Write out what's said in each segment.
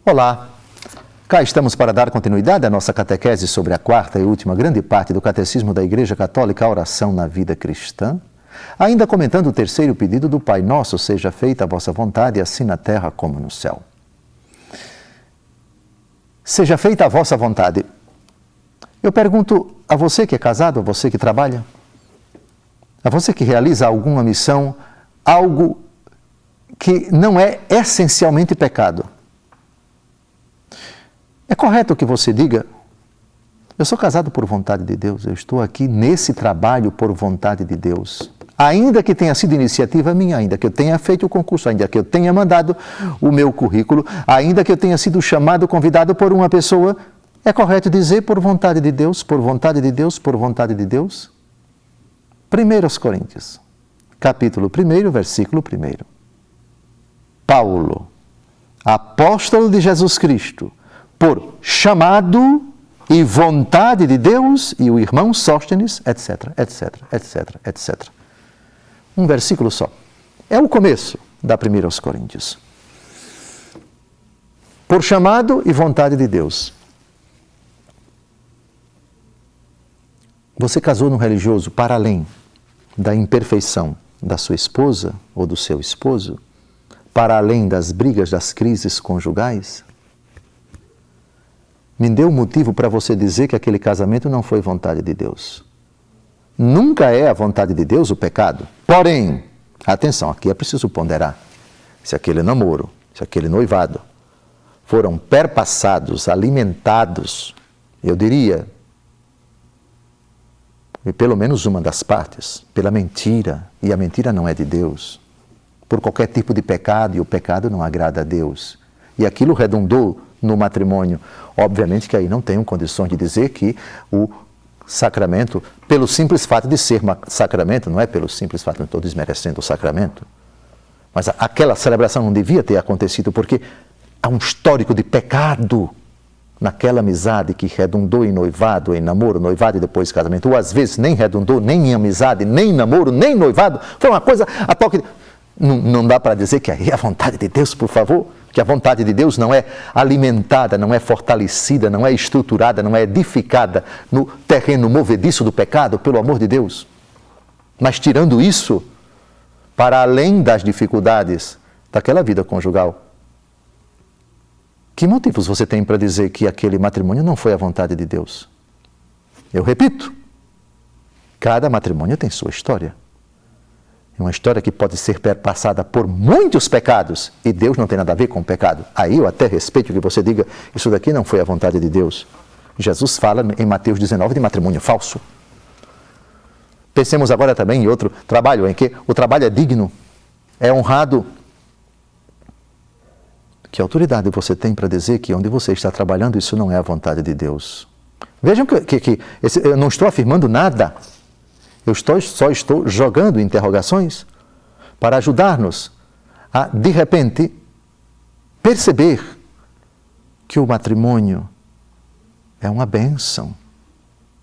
Olá, cá estamos para dar continuidade à nossa catequese sobre a quarta e última grande parte do Catecismo da Igreja Católica, a oração na vida cristã, ainda comentando o terceiro pedido do Pai Nosso, seja feita a vossa vontade, assim na terra como no céu. Seja feita a vossa vontade. Eu pergunto a você que é casado, a você que trabalha, a você que realiza alguma missão, algo que não é essencialmente pecado. É correto que você diga, eu sou casado por vontade de Deus, eu estou aqui nesse trabalho por vontade de Deus. Ainda que tenha sido iniciativa minha, ainda que eu tenha feito o concurso, ainda que eu tenha mandado o meu currículo, ainda que eu tenha sido chamado, convidado por uma pessoa, é correto dizer por vontade de Deus, por vontade de Deus, por vontade de Deus? 1 Coríntios, capítulo 1, versículo 1. Paulo, apóstolo de Jesus Cristo, por chamado e vontade de Deus, e o irmão Sóstenes, etc, etc, etc, etc. Um versículo só. É o começo da 1 Coríntios. Por chamado e vontade de Deus. Você casou num religioso para além da imperfeição da sua esposa ou do seu esposo? Para além das brigas, das crises conjugais? Me dê um motivo para você dizer que aquele casamento não foi vontade de Deus. Nunca é a vontade de Deus o pecado. Porém, atenção, aqui é preciso ponderar. Se aquele namoro, se aquele noivado foram perpassados, alimentados, eu diria, e pelo menos uma das partes, pela mentira, e a mentira não é de Deus, por qualquer tipo de pecado, e o pecado não agrada a Deus, e aquilo redundou no matrimônio, obviamente que aí não tenho condições de dizer que o sacramento, pelo simples fato de ser sacramento, não é pelo simples fato, não estou desmerecendo o sacramento, mas aquela celebração não devia ter acontecido porque há um histórico de pecado naquela amizade que redundou em noivado, em namoro, noivado e depois casamento, ou às vezes nem redundou, nem em amizade, nem em namoro, nem em noivado, foi uma coisa a toque de... Não dá para dizer que aí é a vontade de Deus, por favor, que a vontade de Deus não é alimentada, não é fortalecida, não é estruturada, não é edificada no terreno movediço do pecado, pelo amor de Deus. Mas tirando isso, para além das dificuldades daquela vida conjugal, que motivos você tem para dizer que aquele matrimônio não foi a vontade de Deus? Eu repito, cada matrimônio tem sua história. É uma história que pode ser perpassada por muitos pecados e Deus não tem nada a ver com o pecado. Aí eu até respeito que você diga, isso daqui não foi a vontade de Deus. Jesus fala em Mateus 19 de matrimônio falso. Pensemos agora também em outro trabalho, em que o trabalho é digno, é honrado. Que autoridade você tem para dizer que onde você está trabalhando isso não é a vontade de Deus? Vejam que eu não estou afirmando nada. Eu só estou jogando interrogações para ajudar-nos a, de repente, perceber que o matrimônio é uma bênção,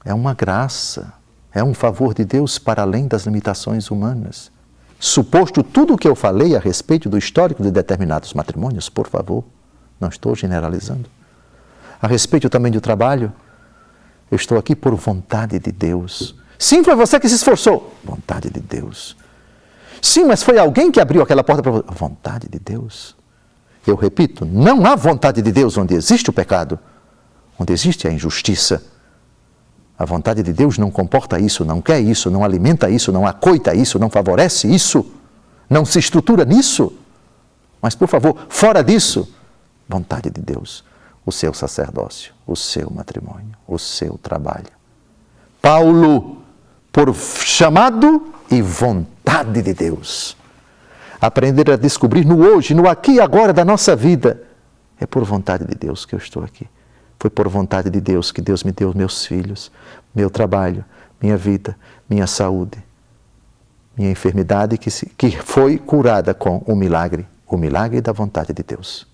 é uma graça, é um favor de Deus para além das limitações humanas. Suposto tudo o que eu falei a respeito do histórico de determinados matrimônios, por favor, não estou generalizando. A respeito também do trabalho, eu estou aqui por vontade de Deus. Sim, foi você que se esforçou. Vontade de Deus. Sim, mas foi alguém que abriu aquela porta para você. Vontade de Deus. Eu repito, não há vontade de Deus onde existe o pecado, onde existe a injustiça. A vontade de Deus não comporta isso, não quer isso, não alimenta isso, não acoita isso, não favorece isso, não se estrutura nisso. Mas, por favor, fora disso, vontade de Deus, o seu sacerdócio, o seu matrimônio, o seu trabalho. Paulo, por chamado e vontade de Deus. Aprender a descobrir no hoje, no aqui e agora da nossa vida. É por vontade de Deus que eu estou aqui. Foi por vontade de Deus que Deus me deu meus filhos, meu trabalho, minha vida, minha saúde, minha enfermidade que foi curada com o milagre da vontade de Deus.